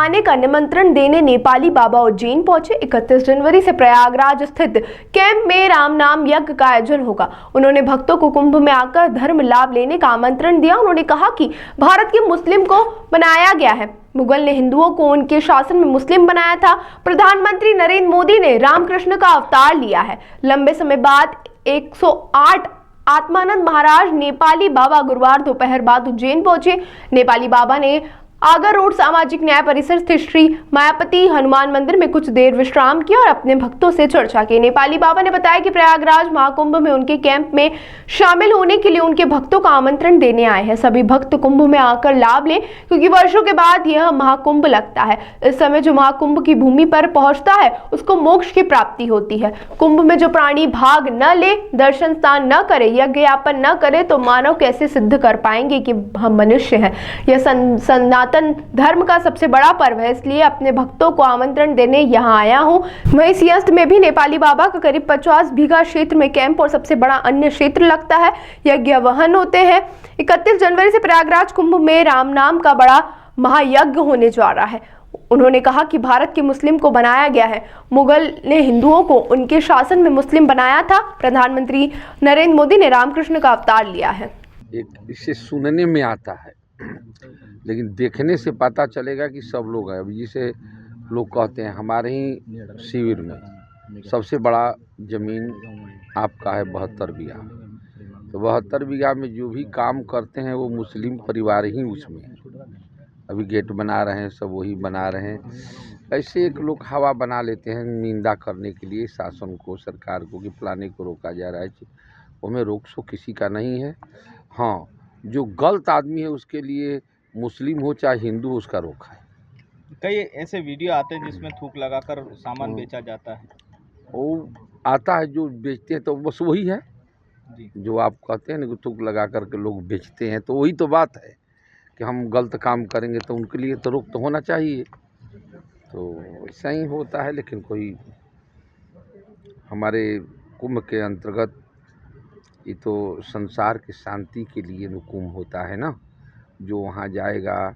खाने का निमंत्रण देने नेपाली बाबा उज्जैन पहुंचे। 31 जनवरी से प्रयागराज स्थित कैंप में राम नाम यज्ञ का आयोजन होगा। उन्होंने भक्तों को कुंभ में आकर धर्म लाभ लेने का आमंत्रण दिया। उन्होंने कहा कि भारत के मुस्लिम को बनाया गया है, मुगल ने हिंदुओं को उनके शासन में मुस्लिम बनाया था। प्रधानमंत्री नरेंद्र मोदी ने रामकृष्ण का अवतार लिया है। लंबे समय बाद 108 आत्मानंद महाराज नेपाली बाबा गुरुवार दोपहर बाद उज्जैन पहुंचे। नेपाली बाबा ने आगर रोड सामाजिक न्याय परिसर स्थित श्री मायापति हनुमान मंदिर में कुछ देर विश्राम किया और अपने भक्तों से चर्चा की। नेपाली बाबा ने बताया कि प्रयागराज महाकुंभ में उनके कैंप में शामिल होने के लिए उनके भक्तों का आमंत्रण देने आए हैं। सभी भक्त कुंभ में आकर लाभ लें, क्योंकि वर्षों के बाद यह महाकुंभ लगता है। इस समय जो महाकुंभ की भूमि पर पहुंचता है उसको मोक्ष की प्राप्ति होती है। कुंभ में जो प्राणी भाग न ले, दर्शन स्नान न करे, यज्ञ यापन न करे तो मानव कैसे सिद्ध कर पाएंगे कि हम मनुष्य हैं। यह सनातन धर्म का सबसे बड़ा पर्व है, इसलिए अपने भक्तों को आमंत्रण देने यहाँ आया हूँ। वहीं सिंहस्थ में भी नेपाली बाबा का करीब 50 बीघा क्षेत्र में कैंप और सबसे बड़ा अन्य क्षेत्र लगता है। यज्ञ वहन होते हैं। 31 जनवरी से प्रयागराज कुंभ में राम नाम का बड़ा महायज्ञ होने जा रहा है। उन्होंने कहा कि भारत के मुस्लिम को बनाया गया है, मुगल ने हिंदुओं को उनके शासन में मुस्लिम बनाया था। प्रधानमंत्री नरेंद्र मोदी ने रामकृष्ण का अवतार लिया है। इसे सुनने में आता है, लेकिन देखने से पता चलेगा कि सब लोग हैं। अभी जिसे लोग कहते हैं हमारे ही शिविर में सबसे बड़ा ज़मीन आपका है 72 बीघा। तो 72 बीघा में जो भी काम करते हैं वो मुस्लिम परिवार ही उसमें है। अभी गेट बना रहे हैं, सब वही बना रहे हैं। ऐसे एक लोग हवा बना लेते हैं निंदा करने के लिए शासन को, सरकार को, कि फलाने को रोका जा रहा है। उसमें रोक सो किसी का नहीं है। हाँ, जो गलत आदमी है उसके लिए मुस्लिम हो चाहे हिंदू हो, उसका रोक है। कई ऐसे वीडियो आते हैं जिसमें थूक लगाकर सामान बेचा जाता है। वो आता है जो बेचते हैं तो बस वही है जी। जो जो आप कहते हैं ना कि थूक लगा करके लोग बेचते हैं, तो वही तो बात है कि हम गलत काम करेंगे तो उनके लिए तो रोक तो होना चाहिए। तो ऐसा ही होता है। लेकिन कोई हमारे कुंभ के अंतर्गत ये तो संसार की शांति के लिए कुंभ होता है ना। जो वहाँ जाएगा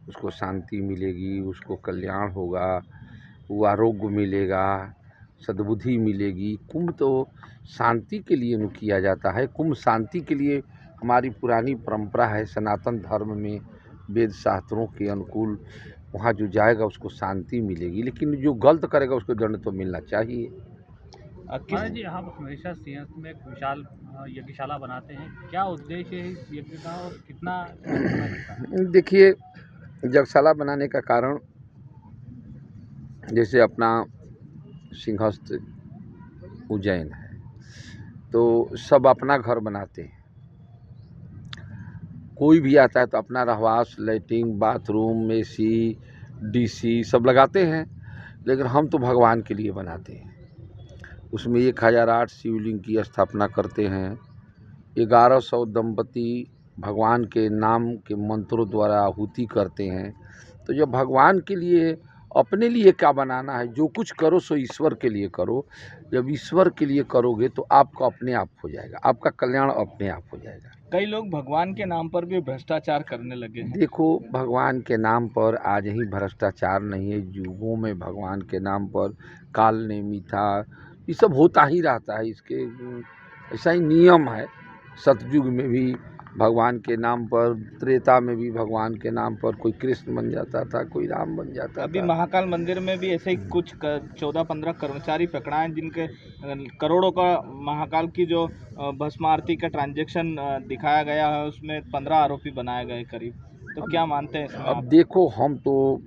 उसको शांति मिलेगी, उसको कल्याण होगा, वो आरोग्य मिलेगा, सद्बुद्धि मिलेगी। कुंभ तो शांति के लिए किया जाता है। कुंभ शांति के लिए हमारी पुरानी परंपरा है। सनातन धर्म में वेद शास्त्रों के अनुकूल वहाँ जो जाएगा उसको शांति मिलेगी, लेकिन जो गलत करेगा उसको दंड तो मिलना चाहिए। जी, आप हमेशा सिंहस्थ में एक विशाल यज्ञशाला बनाते हैं, क्या उद्देश्य है इस यज्ञ का और कितना समय लगता है? देखिए, यज्ञशाला बनाने का कारण जैसे अपना सिंहस्थ उज्जैन है तो सब अपना घर बनाते हैं। कोई भी आता है तो अपना रहवास, लैट्रिन, बाथरूम, AC, DC सब लगाते हैं, लेकिन हम तो भगवान के लिए बनाते हैं। उसमें 1008 शिवलिंग की स्थापना करते हैं। 1100 दंपति भगवान के नाम के मंत्रों द्वारा आहुति करते हैं। तो जब भगवान के लिए, अपने लिए क्या बनाना है, जो कुछ करो सो ईश्वर के लिए करो। जब ईश्वर के लिए करोगे तो आपका अपने आप हो जाएगा, आपका कल्याण अपने आप हो जाएगा। कई लोग भगवान के नाम पर भी भ्रष्टाचार करने लगे हैं। देखो, भगवान के नाम पर आज ही भ्रष्टाचार नहीं है, युगों में भगवान के नाम पर काल नेमिथा ये सब होता ही रहता है। इसके ऐसा ही नियम है। सतयुग में भी भगवान के नाम पर, त्रेता में भी भगवान के नाम पर कोई कृष्ण बन जाता था, कोई राम बन जाता अभी था। महाकाल मंदिर में भी ऐसे ही कुछ 14-15 कर्मचारी पकड़ाए हैं जिनके करोड़ों का महाकाल की जो भस्म आरती का ट्रांजैक्शन दिखाया गया है, उसमें 15 आरोपी बनाए गए करीब। तो क्या मानते हैं इसमें अब आप? देखो, हम तो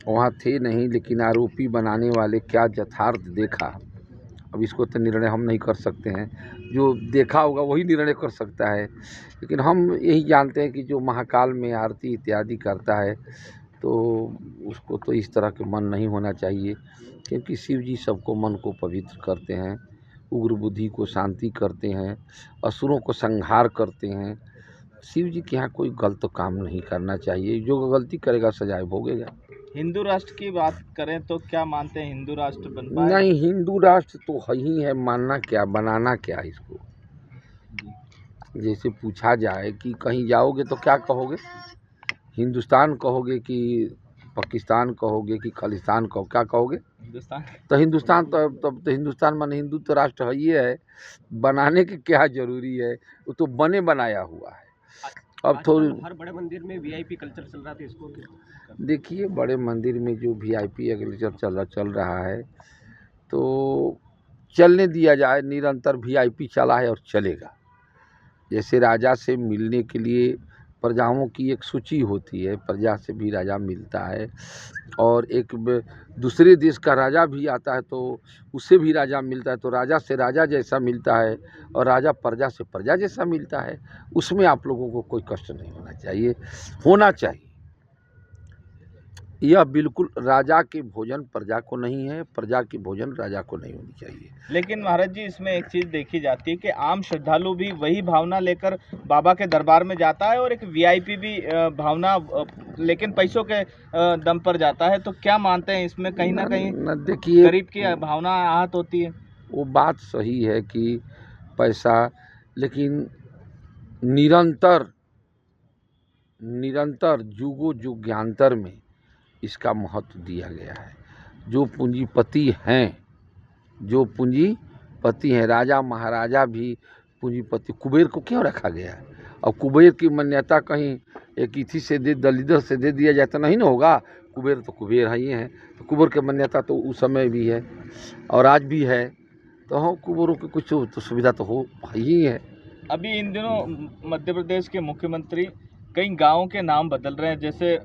वहाँ थे नहीं, लेकिन आरोपी बनाने वाले क्या यथार्थ देखा, अब इसको तो निर्णय हम नहीं कर सकते हैं। जो देखा होगा वही निर्णय कर सकता है। लेकिन हम यही जानते हैं कि जो महाकाल में आरती इत्यादि करता है तो उसको तो इस तरह के मन नहीं होना चाहिए, क्योंकि शिव जी सबको मन को पवित्र करते हैं, उग्र बुद्धि को शांति करते हैं, असुरों को संहार करते हैं। शिव जी के यहाँ कोई गलत काम नहीं करना चाहिए। जो गलती करेगा सजाए भोगेगा। हिंदू राष्ट्र की बात करें तो क्या मानते हैं, हिंदू राष्ट्र बन पाएगा? नहीं, हिंदू राष्ट्र तो है ही है, मानना क्या, बनाना क्या इसको। जैसे पूछा जाए कि कहीं जाओगे तो क्या कहोगे, हिंदुस्तान कहोगे कि पाकिस्तान कहोगे कि खालिस्तान कहो, क्या कहोगे? हिंदुस्तान। तो हिंदुस्तान तो तब तो हिंदुस्तान माने हिंदू तो राष्ट्र है ही है, बनाने की क्या जरूरी है, वो तो बने बनाया हुआ है। अब थोड़ी हर बड़े मंदिर में वीआईपी कल्चर चल रहा था, इसको देखिए, बड़े मंदिर में जो वीआईपी कल्चर चल रहा है तो चलने दिया जाए, निरंतर वीआईपी चला है और चलेगा। जैसे राजा से मिलने के लिए प्रजाओं की एक सूची होती है, प्रजा से भी राजा मिलता है, और एक दूसरे देश का राजा भी आता है तो उससे भी राजा मिलता है, तो राजा से राजा जैसा मिलता है और राजा प्रजा से प्रजा जैसा मिलता है। उसमें आप लोगों को कोई कष्ट नहीं होना चाहिए। यह बिल्कुल राजा के भोजन प्रजा को नहीं है, प्रजा की भोजन राजा को नहीं होनी चाहिए। लेकिन महाराज जी, इसमें एक चीज़ देखी जाती है कि आम श्रद्धालु भी वही भावना लेकर बाबा के दरबार में जाता है और एक वीआईपी भी भावना लेकिन पैसों के दम पर जाता है। तो क्या मानते हैं इसमें कहीं ना कहीं देखिए, गरीब की भावना आहत होती है? वो बात सही है कि पैसा, लेकिन निरंतर जुगों जुगान्तर में इसका महत्व दिया गया है। जो पूंजीपति हैं, राजा महाराजा भी पूंजीपति। कुबेर को क्यों रखा गया है? और कुबेर की मान्यता कहीं एक इथी से दलिदर से दे दिया जाए तो नहीं ना होगा। कुबेर तो कुबेर ही हैं, तो कुबेर की मान्यता तो उस समय भी है और आज भी है। तो हाँ, कुबेरों की कुछ तो सुविधा तो हो ही है। अभी इन दिनों मध्य प्रदेश के मुख्यमंत्री कई गांवों के नाम बदल रहे हैं, जैसे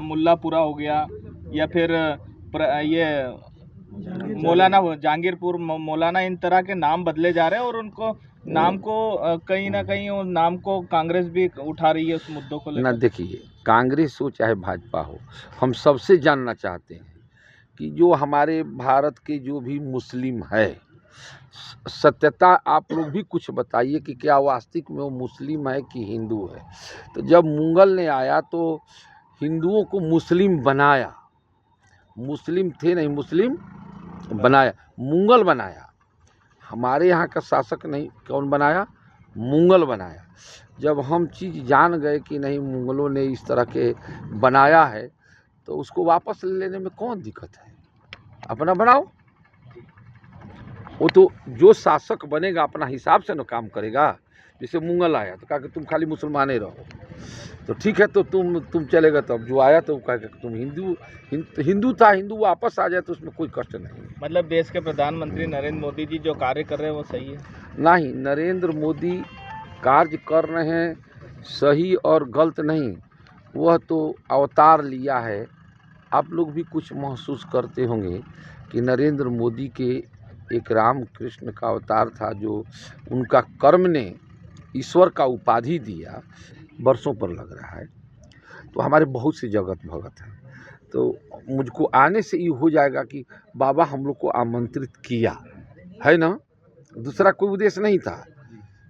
मुल्लापुरा हो गया, या फिर ये मौलाना जहांगीरपुर, मौलाना, इन तरह के नाम बदले जा रहे हैं और उनको नाम को कहीं ना कहीं उस नाम को कांग्रेस भी उठा रही है उस मुद्दों को ना लेकर। देखिए, कांग्रेस हो चाहे भाजपा हो, हम सबसे जानना चाहते हैं कि जो हमारे भारत के जो भी मुस्लिम है, सत्यता आप लोग भी कुछ बताइए कि क्या वास्तविक में वो मुस्लिम है कि हिंदू है। तो जब मुगल ने आया तो हिंदुओं को मुस्लिम बनाया, मुस्लिम थे नहीं, मुस्लिम बनाया, मुगल बनाया। हमारे यहाँ का शासक नहीं, कौन बनाया? मुगल बनाया। जब हम चीज़ जान गए कि नहीं, मुगलों ने इस तरह के बनाया है, तो उसको वापस लेने में कौन दिक्कत है? अपना बनाओ। वो तो जो शासक बनेगा अपना हिसाब से न काम करेगा। जैसे मुगल आया तो कहा कि तुम खाली मुसलमाने रहो, तो ठीक है, तो तुम चलेगा। तो अब जो आया तो कहा कि तुम हिंदू था, हिंदू वापस आ जाए तो उसमें कोई कष्ट नहीं। मतलब देश के प्रधानमंत्री नरेंद्र मोदी जी जो कार्य कर रहे हैं वो सही है? नहीं, नरेंद्र मोदी कार्य कर रहे हैं सही और गलत नहीं, वह तो अवतार लिया है। आप लोग भी कुछ महसूस करते होंगे कि नरेंद्र मोदी के एक राम कृष्ण का अवतार था, जो उनका कर्म ने ईश्वर का उपाधि दिया, वर्षों पर लग रहा है। तो हमारे बहुत से जगत भगत हैं, तो मुझको आने से ये हो जाएगा कि बाबा हम लोग को आमंत्रित किया है ना, दूसरा कोई उद्देश्य नहीं था।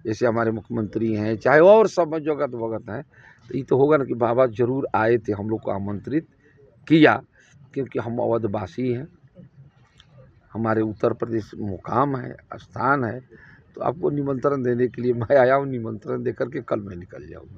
जैसे हमारे मुख्यमंत्री हैं, चाहे और सब जगत भगत हैं, तो ये तो होगा ना कि बाबा जरूर आए थे, हम लोग को आमंत्रित किया, क्योंकि हम अवधवासी हैं, हमारे उत्तर प्रदेश मुकाम है, स्थान है। तो आपको निमंत्रण देने के लिए मैं आया हूँ, निमंत्रण देकर के कल मैं निकल जाऊँगा।